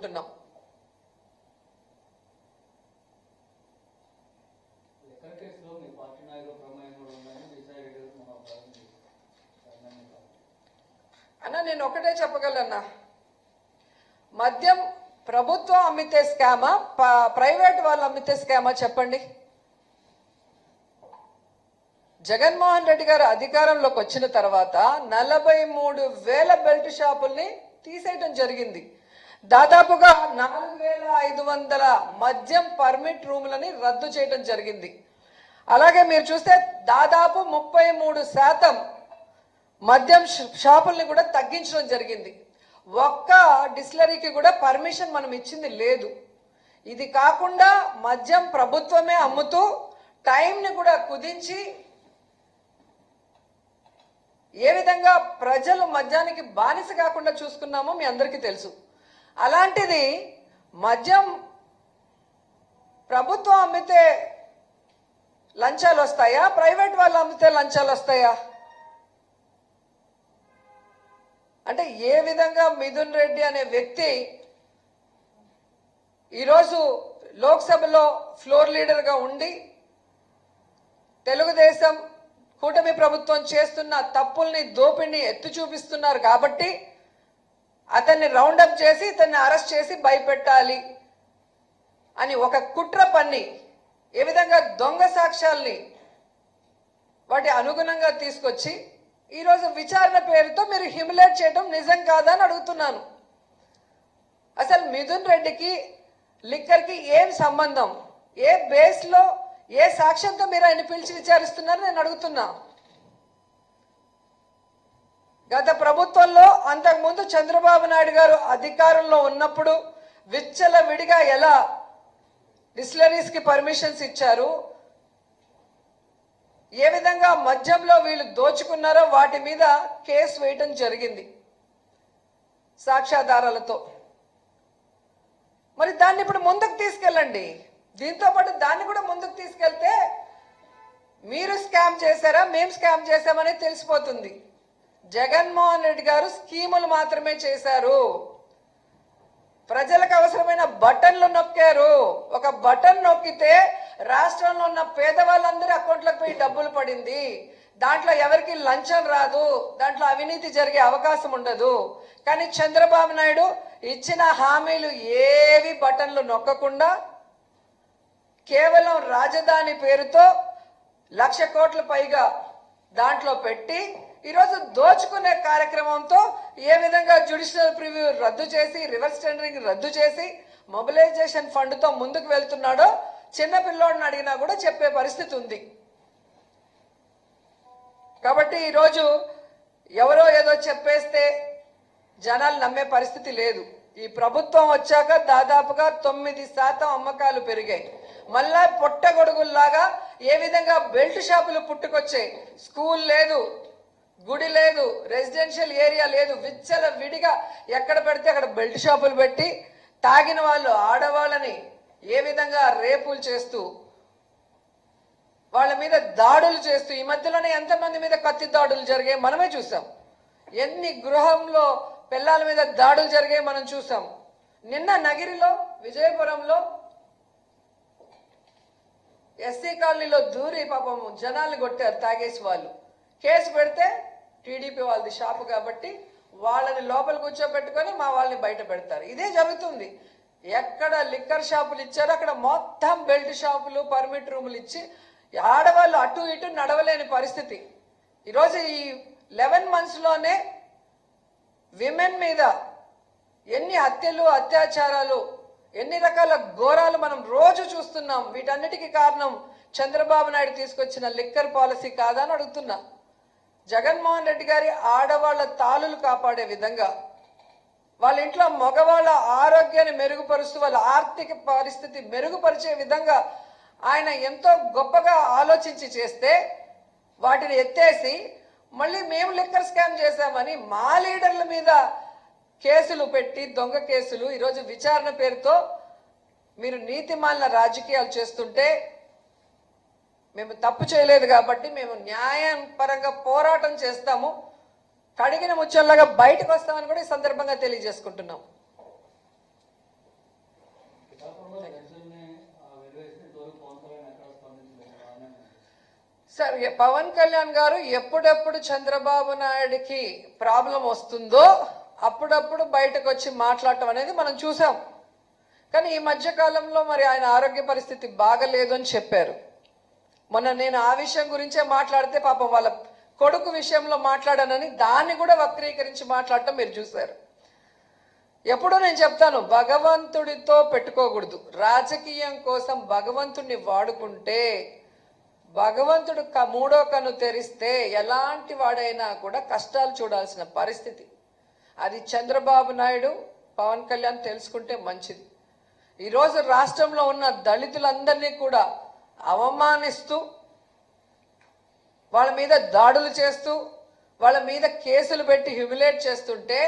ఉంటున్నాం. అన్న నేను ఒకటే చెప్పగలన్నా, మద్యం ప్రభుత్వం అమ్మితే స్కామా, ప్రైవేట్ వాళ్ళు అమ్మితే స్కామా చెప్పండి. జగన్మోహన్ రెడ్డి గారు అధికారంలోకి వచ్చిన తర్వాత 43,000 బెల్ట్ షాపుల్ని తీసేయడం జరిగింది. దాదాపుగా 4,500 మద్యం పర్మిట్ రూములని రద్దు చేయడం జరిగింది. అలాగే మీరు చూస్తే దాదాపు 33% మద్యం షాపుల్ని కూడా తగ్గించడం జరిగింది. ఒక్క డిస్టిలరీకి కూడా పర్మిషన్ మనం ఇచ్చింది లేదు. ఇది కాకుండా మద్యం ప్రభుత్వమే అమ్ముతూ టైంని కూడా కుదించి ఏ విధంగా ప్రజలు మద్యానికి బానిస కాకుండా చూసుకున్నామో మీ అందరికీ తెలుసు. అలాంటిది మద్యం ప్రభుత్వం అమ్మితే లంచాలు వస్తాయా, ప్రైవేట్ వాళ్ళు అమ్మితే లంచాలు వస్తాయా? అంటే ఏ విధంగా మిథున్ రెడ్డి అనే వ్యక్తి ఈరోజు లోక్సభలో ఫ్లోర్ లీడర్గా ఉండి తెలుగుదేశం కూటమి ప్రభుత్వం చేస్తున్న తప్పుల్ని దోపిడిని ఎత్తి చూపిస్తున్నారు కాబట్టి అతన్ని రౌండప్ చేసి ఇతన్ని అరెస్ట్ చేసి భయపెట్టాలి అని ఒక కుట్ర పన్ని ఏ విధంగా దొంగ సాక్ష్యాల్ని వాటి అనుగుణంగా తీసుకొచ్చి ఈరోజు విచారణ పేరుతో మీరు హ్యూమిలేట్ చేయడం నిజం కాదా అని అడుగుతున్నాను. అసలు మిథున్ రెడ్డికి లిక్కర్కి ఏం సంబంధం? ఏ బేస్లో ఏ సాక్ష్యంతో మీరు ఆయన పిలిచి విచారిస్తున్నారు నేను అడుగుతున్నా. గత ప్రభుత్వంలో అంతకుముందు చంద్రబాబు నాయుడు గారు అధికారంలో ఉన్నప్పుడు విచ్చలవిడిగా ఎలా డిస్టిలరీస్కి పర్మిషన్స్ ఇచ్చారు, ఏ విధంగా మద్యంలో వీళ్ళు దోచుకున్నారో వాటి మీద కేసు వేయటం జరిగింది సాక్ష్యాధారాలతో. మరి దాన్ని ఇప్పుడు ముందుకు తీసుకెళ్ళండి. దీంతో పాటు దాన్ని కూడా ముందుకు తీసుకెళ్తే మీరు స్కామ్ చేశారా మేము స్కామ్ చేశామని తెలిసిపోతుంది. జగన్మోహన్ రెడ్డి గారు స్కీములు మాత్రమే చేశారు. ప్రజలకు అవసరమైన బటన్లు నొక్కారు. ఒక బటన్ నొక్కితే రాష్ట్రంలో ఉన్న పేదవాళ్ళందరి అకౌంట్లకు పోయి డబ్బులు పడింది. దాంట్లో ఎవరికి లంచం రాదు, దాంట్లో అవినీతి జరిగే అవకాశం ఉండదు. కానీ చంద్రబాబు నాయుడు ఇచ్చిన హామీలు ఏవి బటన్లు నొక్కకుండా కేవలం రాజధాని పేరుతో 1,00,000 కోట్ల పైగా దాంట్లో పెట్టి ఈరోజు దోచుకునే కార్యక్రమంతో ఏ విధంగా జ్యుడిషియల్ ప్రివ్యూ రద్దు చేసి రివర్స్ టెండరింగ్ రద్దు చేసి మొబిలైజేషన్ ఫండ్తో ముందుకు వెళ్తున్నాడో చిన్న పిల్లోడిని అడిగినా కూడా చెప్పే పరిస్థితి ఉంది. కాబట్టి ఈరోజు ఎవరో ఏదో చెప్పేస్తే జనాలు నమ్మే పరిస్థితి లేదు. ఈ ప్రభుత్వం వచ్చాక దాదాపుగా 9% అమ్మకాలు పెరిగాయి. మళ్ళా పొట్టగొడుగుల్లాగా ఏ విధంగా బెల్ట్ షాపులు పుట్టుకొచ్చాయి. స్కూల్ లేదు, గుడి లేదు, రెసిడెన్షియల్ ఏరియా లేదు, విచ్చల విడిగా ఎక్కడ పెడితే అక్కడ బెల్ట్ షాపులు పెట్టి తాగిన వాళ్ళు ఆడవాళ్ళని ఏ విధంగా రేపులు చేస్తూ వాళ్ళ మీద దాడులు చేస్తూ ఈ మధ్యలోనే ఎంతమంది మీద కత్తి దాడులు జరిగాయి మనమే చూసాం. ఎన్ని గృహంలో పిల్లల మీద దాడులు జరిగాయి మనం చూసాం. నిన్న నగిరిలో విజయపురంలో ఎస్సీ కాలనీలో దూరి పాపం జనాల్ని కొట్టారు తాగేసి వాళ్ళు. కేసు పెడితే టీడీపీ వాళ్ళది షాపు కాబట్టి వాళ్ళని లోపల కూర్చోబెట్టుకొని మా వాళ్ళని బయట పెడతారు. ఇదే జరుగుతుంది. ఎక్కడ లిక్కర్ షాపులు ఇచ్చారో అక్కడ మొత్తం బెల్ట్ షాపులు పర్మిట్ రూములు ఇచ్చి ఆడవాళ్ళు అటు ఇటు నడవలేని పరిస్థితి. ఈరోజు ఈ 11 monthsలోనే విమెన్ మీద ఎన్ని హత్యలు అత్యాచారాలు ఎన్ని రకాల ఘోరాలు మనం రోజు చూస్తున్నాం. వీటన్నిటికీ కారణం చంద్రబాబు నాయుడు తీసుకొచ్చిన లిక్కర్ పాలసీ కాదా అని అడుగుతున్నా. జగన్మోహన్ రెడ్డి గారి ఆడవాళ్ల తాళులు కాపాడే విధంగా వాళ్ళ ఇంట్లో మగవాళ్ళ ఆరోగ్యాన్ని మెరుగుపరుస్తూ వాళ్ళ ఆర్థిక పరిస్థితి మెరుగుపరిచే విధంగా ఆయన ఎంతో గొప్పగా ఆలోచించి చేస్తే వాటిని ఎత్తేసి మళ్ళీ మేము లిక్కర్ స్కామ్ చేశామని మా లీడర్ల మీద కేసులు పెట్టి దొంగ కేసులు ఈరోజు విచారణ పేరుతో మీరు నీతిమాలిన రాజకీయాలు చేస్తుంటే మేము తప్పు చేయలేదు కాబట్టి మేము న్యాయం పరంగా పోరాటం చేస్తాము. కడిగిన ముచ్చల్లాగా బయటకు వస్తామని కూడా ఈ సందర్భంగా తెలియజేసుకుంటున్నాం. సరే, పవన్ కళ్యాణ్ గారు ఎప్పుడెప్పుడు చంద్రబాబు నాయుడికి ప్రాబ్లం వస్తుందో అప్పుడప్పుడు బయటకు వచ్చి మాట్లాడటం అనేది మనం చూసాం. కానీ ఈ మధ్య కాలంలో మరి ఆయన ఆరోగ్య పరిస్థితి బాగలేదు అని చెప్పారు. మొన్న నేను ఆ విషయం గురించే మాట్లాడితే పాపం వాళ్ళ కొడుకు విషయంలో మాట్లాడానని దాన్ని కూడా వక్రీకరించి మాట్లాడటం మీరు చూశారు. ఎప్పుడూ నేను చెప్తాను, భగవంతుడితో పెట్టుకోకూడదు. రాజకీయం కోసం భగవంతుడిని వాడుకుంటే భగవంతుడు మూడో కన్ను తెరిస్తే ఎలాంటి వాడైనా కూడా కష్టాలు చూడాల్సిన పరిస్థితి. అది చంద్రబాబు నాయుడు, పవన్ కళ్యాణ్ తెలుసుకుంటే మంచిది. ఈరోజు రాష్ట్రంలో ఉన్న దళితులందరినీ కూడా అవమానిస్తూ, వాళ్ళ మీద దాడులు చేస్తూ, వాళ్ళ మీద కేసులు పెట్టి హ్యూమిలేట్ చేస్తుంటే